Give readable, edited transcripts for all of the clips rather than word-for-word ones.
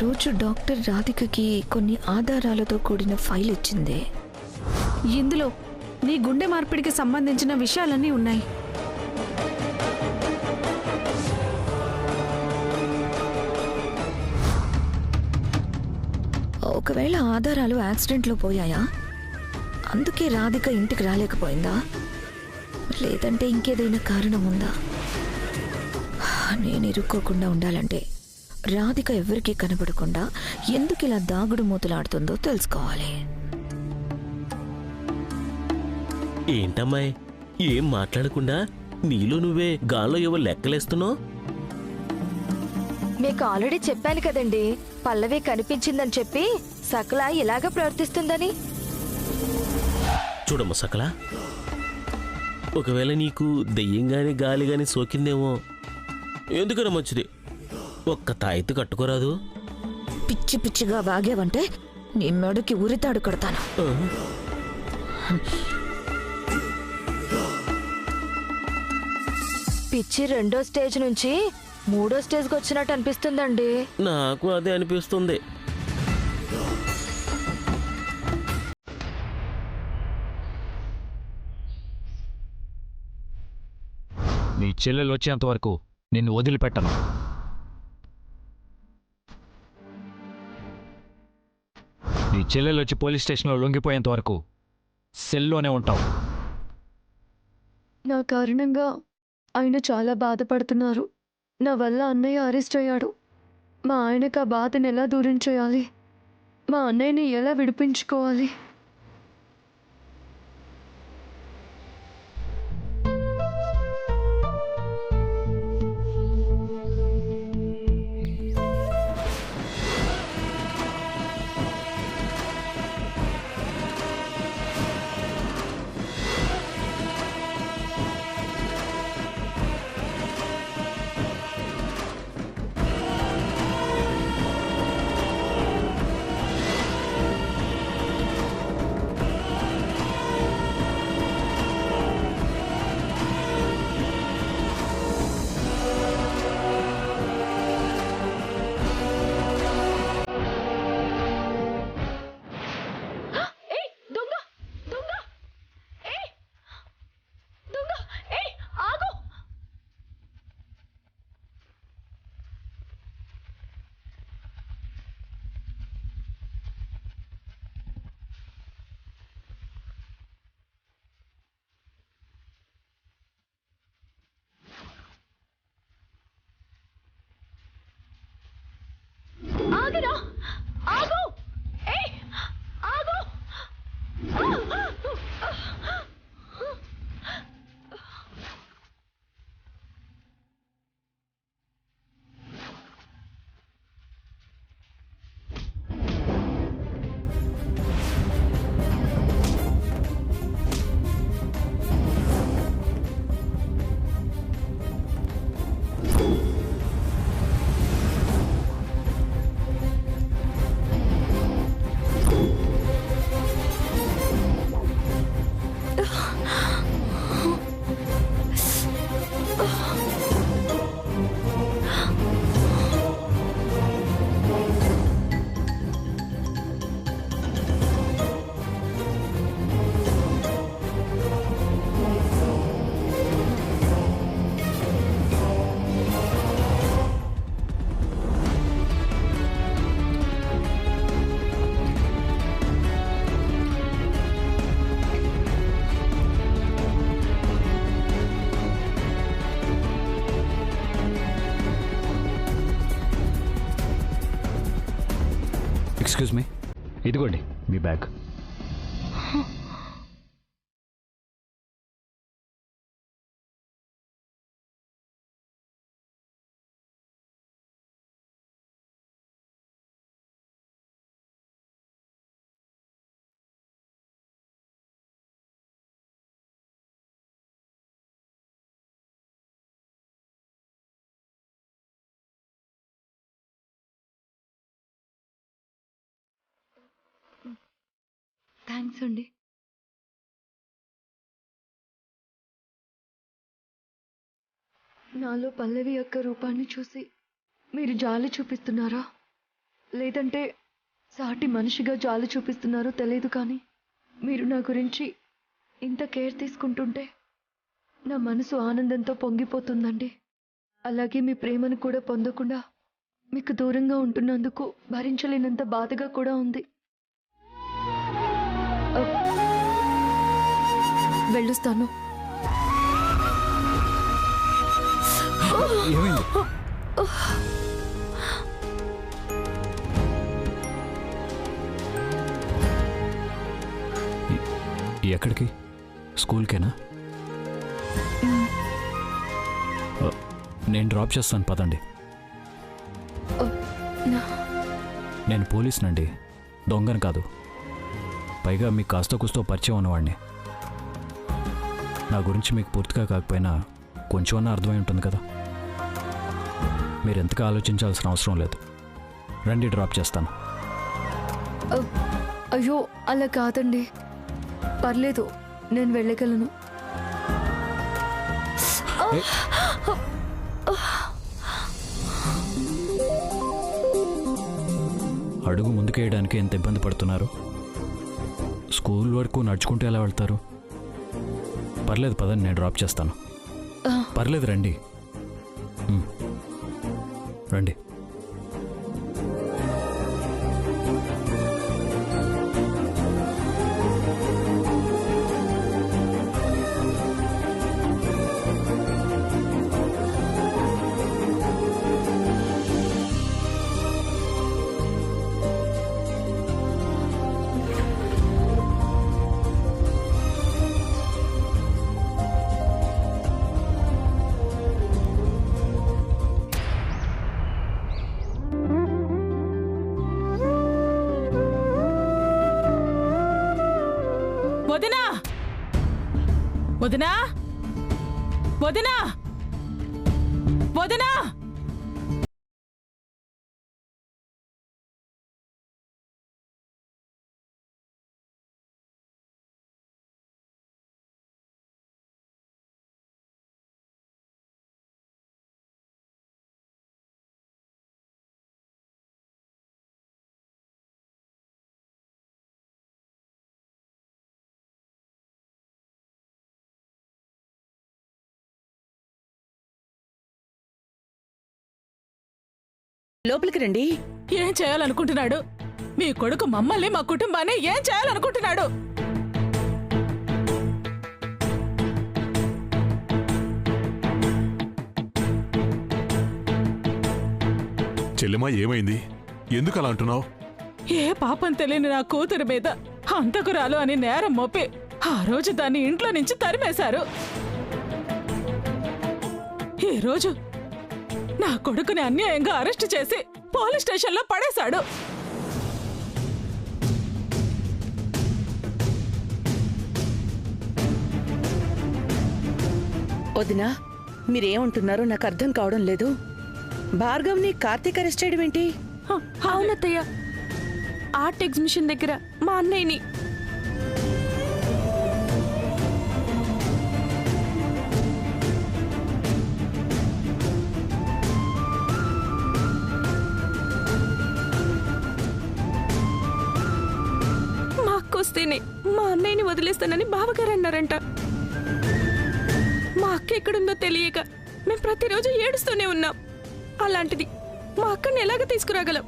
రోజు డాక్టర్ రాధికకి కొన్ని ఆధారాలతో కూడిన ఫైల్ ఇచ్చింది. ఇందులో నీ గుండె మార్పిడికి సంబంధించిన విషయాలన్నీ ఉన్నాయి. ఒకవేళ ఆధారాలు యాక్సిడెంట్లో పోయాయా? అందుకే రాధిక ఇంటికి రాలేకపోయిందా? లేదంటే ఇంకేదైనా కారణం ఉందా? నేను ఇరుక్కోకుండా ఉండాలంటే రాధిక ఎవరికీ కనబడకుండా ఎందుకు ఇలా దాగుడు మూతలాడుతుందో తెలుసుకోవాలి. ఏంటమ్మాయి, ఏం మాట్లాడకుండా నీలో నువ్వే గాల్లో ఏవో లెక్కలేస్తున్నావు? మీకు ఆల్రెడీ చెప్పాను కదండి, పల్లవి కనిపించిందని చెప్పి సకల ఇలాగ ప్రవర్తిస్తుందని. చూడమ్మ సకల, ఒకవేళ నీకు దెయ్యం గాని గాలి గాని సోకిందేమో. ఎందుకన్నా మంచిది, ఒక్క తాయిత్తు కట్టుకోరాదు? పిచ్చి పిచ్చిగా వాగేవంటే నీ మెడకి ఉరితాడు కడతాను. పిచ్చి 2వ స్టేజ్ నుంచి 3వ స్టేజ్కి వచ్చినట్టు అనిపిస్తుందండి. నాకు అదే అనిపిస్తుంది. నీ చెల్లెలు వచ్చేంత వరకు నిన్ను వదిలిపెట్టను. నీ చెల్లెలు వచ్చి పోలీస్ స్టేషన్లో లొంగిపోయేంత వరకు సెల్లోనే ఉంటావు. నా కారణంగా ఆయన చాలా బాధపడుతున్నారు. నా వల్ల అన్నయ్య అరెస్ట్ అయ్యాడు. మా ఆయనకు ఆ బాధను ఎలా దూరం చేయాలి? మా అన్నయ్యని ఎలా విడిపించుకోవాలి? ఎక్స్క్యూజ్ మీ, ఇదిగోండి మీ బ్యాగ్. థ్యాంక్స్ అండి. నాలో పల్లవి యొక్క రూపాన్ని చూసి మీరు జాలి చూపిస్తున్నారా? లేదంటే సాటి మనిషిగా జాలి చూపిస్తున్నారో తెలియదు, కానీ మీరు నా గురించి ఇంత కేర్ తీసుకుంటుంటే నా మనసు ఆనందంతో పొంగిపోతుందండి. అలాగే మీ ప్రేమను కూడా పొందకుండా మీకు దూరంగా ఉంటున్నందుకు భరించలేనంత బాధగా కూడా ఉంది. వెళ్ళొస్తాను. ఏమైంది? ఎక్కడికి? స్కూల్కేనా? నేను డ్రాప్ చేస్తాను, పదండి. నేను పోలీసునండి, దొంగను కాదు. పైగా మీకు కాస్త కూస్తో పరిచయం ఉన్నవాడిని. నా గురించి మీకు పూర్తిగా కాకపోయినా కొంచెమన్నా అర్థమై ఉంటుంది కదా. మీరు ఎంతగా ఆలోచించాల్సిన అవసరం లేదు. రండి, డ్రాప్ చేస్తాను. అయ్యో, అలా కాదండి. పర్లేదు, నేను వెళ్ళగలను. అడుగు ముందుకేయడానికి ఎంత ఇబ్బంది పడుతున్నారు. స్కూల్ వరకు నడుచుకుంటూ ఎలా వెళ్తారు? పర్లేదు, పదండి, నేను డ్రాప్ చేస్తాను. పర్లేదు, రండి. రండి. వదినా, వదినా, వదినా, వదినా. లోపలికి రండి. ఏం చేయాలనుకుంటున్నాడు మీ కొడుకు? మమ్మల్ని, మా కుటుంబాన్ని ఏం చేయాలనుకుంటున్నాడు? చెల్లెమ్మా, ఏమైంది? ఎందుకు అలా అంటున్నావు? ఏ పాపం తెలియని నా కూతురు మీద హంతకురాలు అని నేరం మోపి ఆ రోజు దాన్ని ఇంట్లో నుంచి తరిమేశారు. ఈ రోజు నా కొడుకుని అన్యాయంగా అరెస్టు చేసి పోలీస్ స్టేషన్లో పడేశాడు. వదినా, మీరేమంటున్నారో నాకు అర్థం కావడం లేదు. భార్గవ్ని కార్తీక్ అరెస్ట్ చేయడం ఏంటి? అవునత్తయ్య, ఆర్ట్ ఎగ్జిబిషన్ దగ్గర మా అన్నయ్యని. మా అక్క వస్తేనే మా అన్నయ్యని వదిలేస్తానని బావగారు అన్నారంట. మా అక్క ఎక్కడుందో తెలియక మేము ప్రతిరోజు ఏడుస్తూనే ఉన్నాం. అలాంటిది మా అక్కని ఎలాగ తీసుకురాగలం?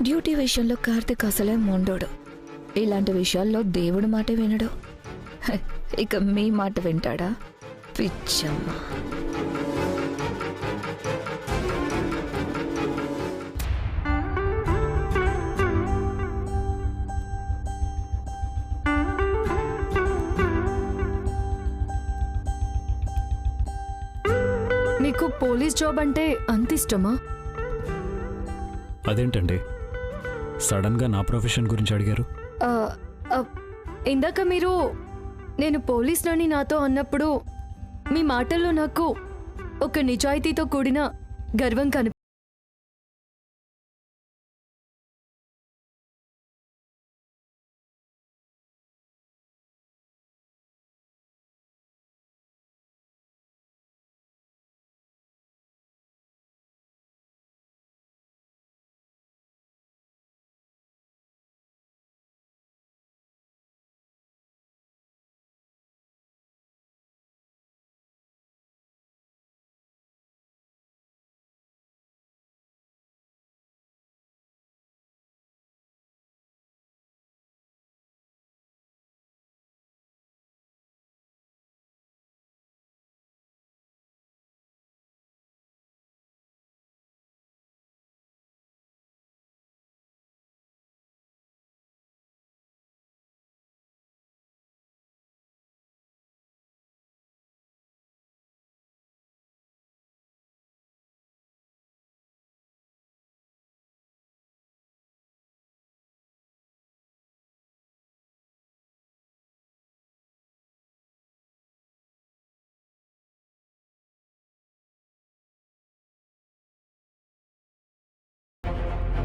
డ్యూటీ విషయంలో కార్తిక్ అసలే మొండోడు. ఇలాంటి విషయాల్లో దేవుడి మాట వినడు. హ, ఇక మీ మాట వింటాడా? పిచ్చమ్మ. మీకు పోలీస్ జాబ్ అంటే అంత ఇష్టమా? అదేంటండి సడన్గా నా ప్రొఫెషన్ గురించి అడిగారు? ఆ, ఆ, ఇందాక మీరు నేను పోలీసులని నాతో అన్నప్పుడు మీ మాటల్లో నాకు ఒక నిజాయితీతో కూడిన గర్వం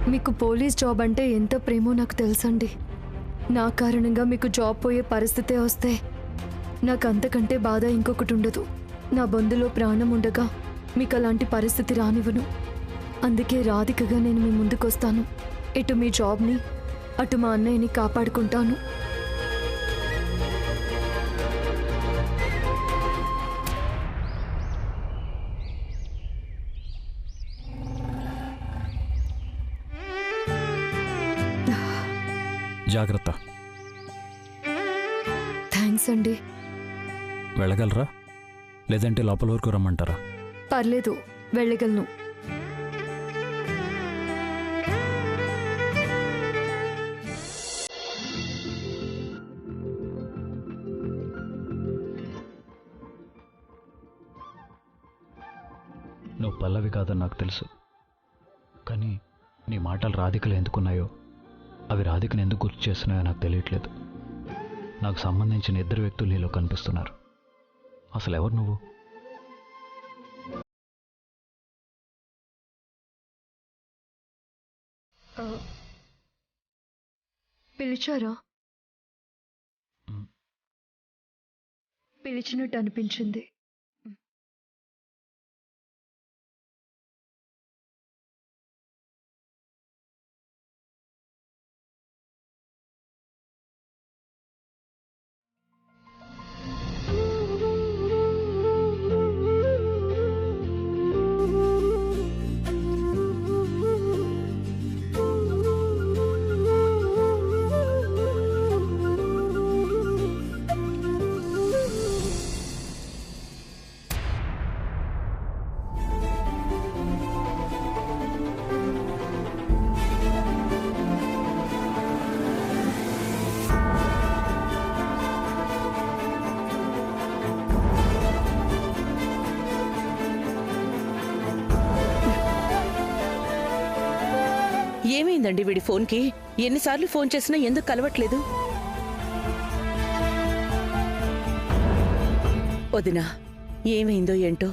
మీకు పోలీస్ జాబ్ అంటే ఎంత ప్రేమో నాకు తెలుసండి. నా కారణంగా మీకు జాబ్ పోయే పరిస్థితే వస్తే నాకు అంతకంటే బాధ ఇంకొకటి ఉండదు. నా బంధులో ప్రాణం ఉండగా మీకు అలాంటి పరిస్థితి రానివ్వను. అందుకే రాధికగా నేను మీ ముందుకొస్తాను. ఇటు మీ జాబ్ని అటు మా అన్నయ్యని కాపాడుకుంటాను. జాగ్రత్త. థ్యాంక్స్ అండి. వెళ్ళగలరా లేదంటే లోపల వరకు రమ్మంటారా? పర్లేదు, వెళ్ళగలను. నువ్వు పల్లవి కాదని నాకు తెలుసు, కానీ నీ మాటలు రాధికలు ఎందుకున్నాయో, అవి రాధికను ఎందుకు గుర్తు చేస్తున్నాయో నాకు తెలియట్లేదు. నాకు సంబంధించిన ఇద్దరు వ్యక్తులు నీలో కనిపిస్తున్నారు. అసలు ఎవరు నువ్వు? పిలిచారా? పిలిచినట్టు అనిపించింది. ఏమైందండి వీడి ఫోన్కి? ఎన్నిసార్లు ఫోన్ చేసినా ఎందుకు కలవట్లేదు? వదినా, ఏమైందో ఏంటో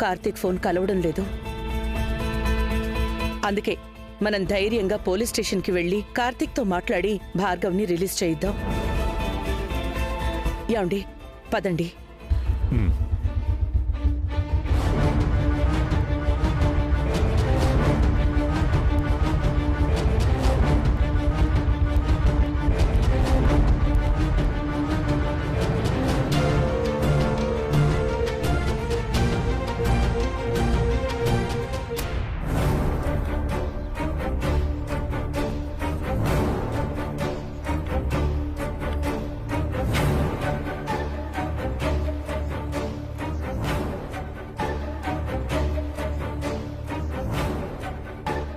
కార్తీక్ ఫోన్ కలవడం లేదు. అందుకే మనం ధైర్యంగా పోలీస్ స్టేషన్కి వెళ్ళి కార్తీక్తో మాట్లాడి భార్గవ్ని రిలీజ్ చేయిద్దాం. యాండి, పదండి.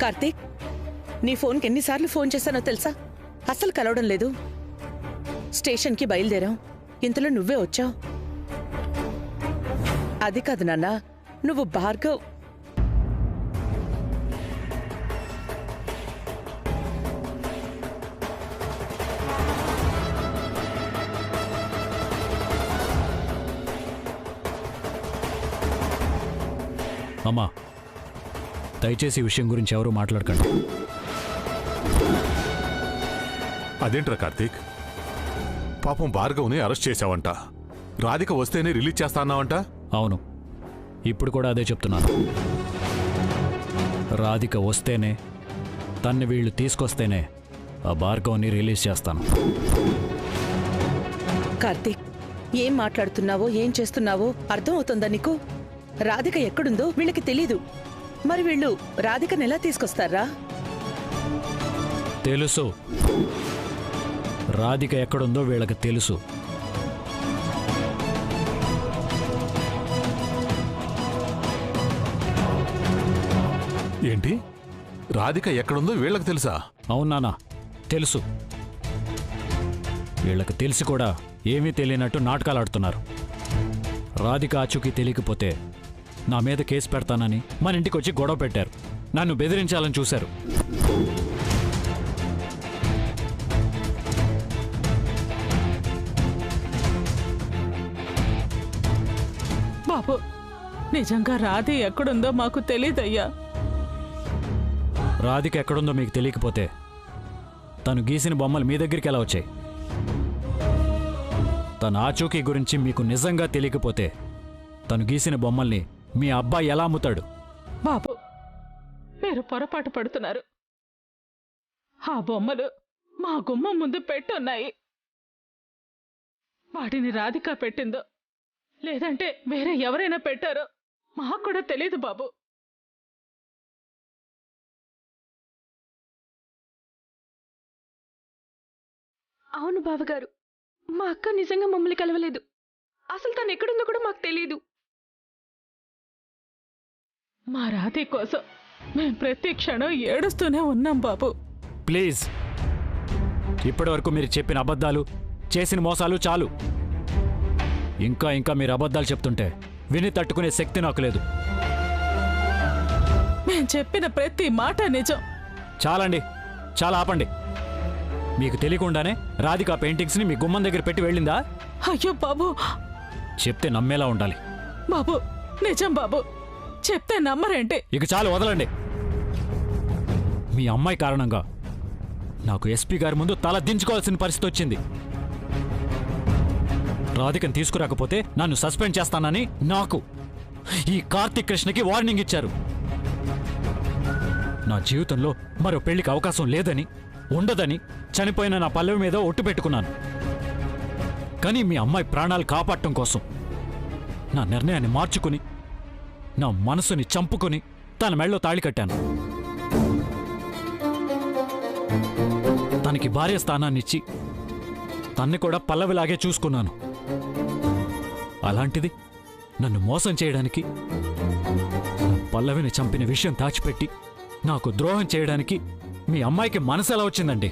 కార్తీక్, నీ ఫోన్కి ఎన్నిసార్లు ఫోన్ చేశానో తెలుసా? అస్సలు కలవడం లేదు. స్టేషన్కి బయలుదేరాం, ఇంతలో నువ్వే వచ్చావు. అది కాదు నాన్న, నువ్వు భార్గవ్ అమ్మా, దయచేసి ఈ విషయం గురించి ఎవరూ మాట్లాడకండి. అదేంట్రా కార్తీక్, పాపం భార్గవ్ని అరెస్ట్ చేశావంట, రాధిక వస్తేనే రిలీజ్ చేస్తా అన్నావంట. అవును, ఇప్పుడు కూడా అదే చెప్తున్నాను. రాధిక వస్తేనే, తన్ని వీళ్ళు తీసుకొస్తేనే ఆ భార్గవ్ని రిలీజ్ చేస్తాను. కార్తీక్, ఏం మాట్లాడుతున్నావో ఏం చేస్తున్నావో అర్థం అవుతుందా నీకు? రాధిక ఎక్కడుందో వీళ్ళకి తెలీదు. మరి వీళ్ళు రాధికను ఎలా తీసుకొస్తారా? తెలుసు, రాధిక ఎక్కడుందో వీళ్ళకి తెలుసు. ఏంటి, రాధిక ఎక్కడుందో వీళ్ళకి తెలుసా? అవునానా, తెలుసు. వీళ్ళకి తెలిసి కూడా ఏమీ తెలియనట్టు నాటకాలు ఆడుతున్నారు. రాధిక ఆచూకీ తెలియకపోతే నా మీద కేసు పెడతానని మన ఇంటికి వచ్చి గొడవ పెట్టారు. నన్ను బెదిరించాలని చూశారు. బాబు, నిజంగా రాధే ఎక్కడుందో మాకు తెలీదయ్యా. రాధిక ఎక్కడుందో మీకు తెలియకపోతే తను గీసిన బొమ్మలు మీ దగ్గరికి ఎలా వచ్చాయి? తన ఆచూకీ గురించి మీకు నిజంగా తెలియకపోతే తను గీసిన బొమ్మల్ని మీ అబ్బాయి ఎలా అమ్ముతాడు? బాబు, మీరు పొరపాటు పడుతున్నారు. ఆ బొమ్మలు మా గుమ్మం ముందు పెట్టున్నాయి. వాటిని రాధిక పెట్టిందో లేదంటే వేరే ఎవరైనా పెట్టారో మాకు కూడా తెలీదు బాబు. అవును బావగారు, మా అక్క నిజంగా మమ్మల్ని కలవలేదు. అసలు తను ఎక్కడుందో కూడా మాకు తెలియదు. మా రాధే కోసం మేం ప్రతి క్షణం ఏడుస్తూనే ఉన్నాం బాబు. ప్లీజ్, ఇప్పటివరకు మీరు చెప్పిన అబద్ధాలు, చేసిన మోసాలు చాలు. ఇంకా ఇంకా మీరు అబద్ధాలు చెప్తుంటే విని తట్టుకునే శక్తి నాకు లేదు. మేం చెప్పిన ప్రతి మాట నిజం. చాలండి, చాలా ఆపండి. మీకు తెలియకుండానే రాధిక పెయింటింగ్స్ని మీ గుమ్మం దగ్గర పెట్టి వెళ్ళిందా? అయ్యో బాబు, చెప్తే నమ్మేలా ఉండాలి. బాబు నిజం బాబు, చెప్తే నమ్మరేంటి? ఇక చాలు, వదలండి. మీ అమ్మాయి కారణంగా నాకు ఎస్పీ గారి ముందు తల దించుకోవాల్సిన పరిస్థితి వచ్చింది. రాధికను తీసుకురాకపోతే నన్ను సస్పెండ్ చేస్తానని నాకు ఈ కార్తీక్ కృష్ణకి వార్నింగ్ ఇచ్చారు. నా జీవితంలో మరో పెళ్లికి అవకాశం లేదని, ఉండదని చనిపోయిన నా పల్లవి మీద ఒట్టు పెట్టుకున్నాను. కానీ మీ అమ్మాయి ప్రాణాలు కాపాడటం కోసం నా నిర్ణయాన్ని మార్చుకుని, నా మనసుని చంపుకుని తన మెళ్ళో తాళి కట్టాను. తనకి భార్య స్థానాన్నిచ్చి తన్ని కూడా పల్లవిలాగే చూసుకున్నాను. అలాంటిది నన్ను మోసం చేయడానికి, పల్లవిని చంపిన విషయం దాచిపెట్టి నాకు ద్రోహం చేయడానికి మీ అమ్మాయికి మనసు ఎలా వచ్చిందండి?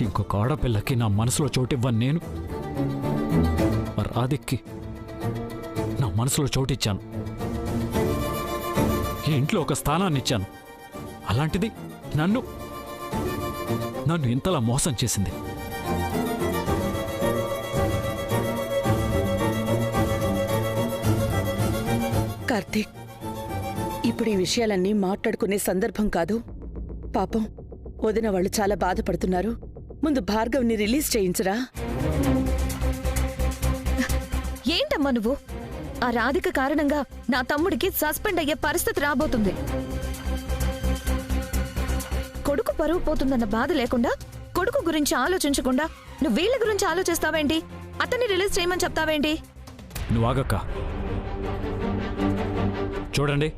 ఇంకొక ఆడపిల్లకి నా మనసులో చోటివ్వను నేను. రాధిక్కి నా మనసులో చోటిచ్చాను. ఈ ఇంట్లో ఒక స్థానాన్ని ఇచ్చాను. అలాంటిది నన్ను ఇంతలా మోసం చేసింది. కార్తీక్, ఇప్పుడు ఈ విషయాలన్నీ మాట్లాడుకునే సందర్భం కాదు. పాపం వదిన వాళ్ళు చాలా బాధపడుతున్నారు. ముందు భార్గవ్ని రిలీజ్ చేయించరా. ఏంటమ్మా నువ్వు? ఆ రాధిక కారణంగా నా తమ్ముడికి సస్పెండ్ అయ్యే పరిస్థితి రాబోతుంది. కొడుకు పరువు పోతుందన్న బాధ లేకుండా, కొడుకు గురించి ఆలోచించకుండా నువ్వు వీళ్ళ గురించి ఆలోచిస్తావేంటి? అతన్ని రిలీజ్ చేయమని చెప్తావేంటి? నువ్వు ఆగక్క. చూడండి,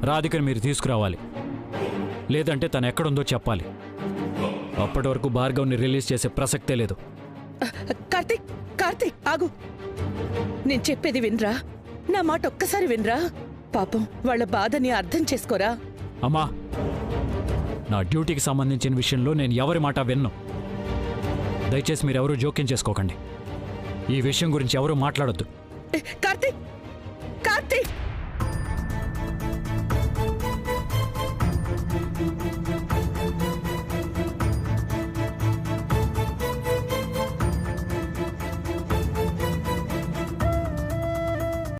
రాధికని మీరు తీసుకురావాలి, లేదంటే తను ఎక్కడుందో చెప్పాలి. అప్పటి వరకు భార్గవ్ని రిలీజ్ చేసే ప్రసక్తే లేదు. కార్తీక్, కార్తీక్ ఆగు. నేను చెప్పేది వినరా. నా మాట ఒక్కసారి వినరా? పాపం వాళ్ళ బాధని అర్థం చేసుకోరా? అమ్మా, నా డ్యూటీకి సంబంధించిన విషయంలో నేను ఎవరి మాట విన్ను. దయచేసి మీరెవరూ జోక్యం చేసుకోకండి. ఈ విషయం గురించి ఎవరూ మాట్లాడొద్దు. కార్తీక్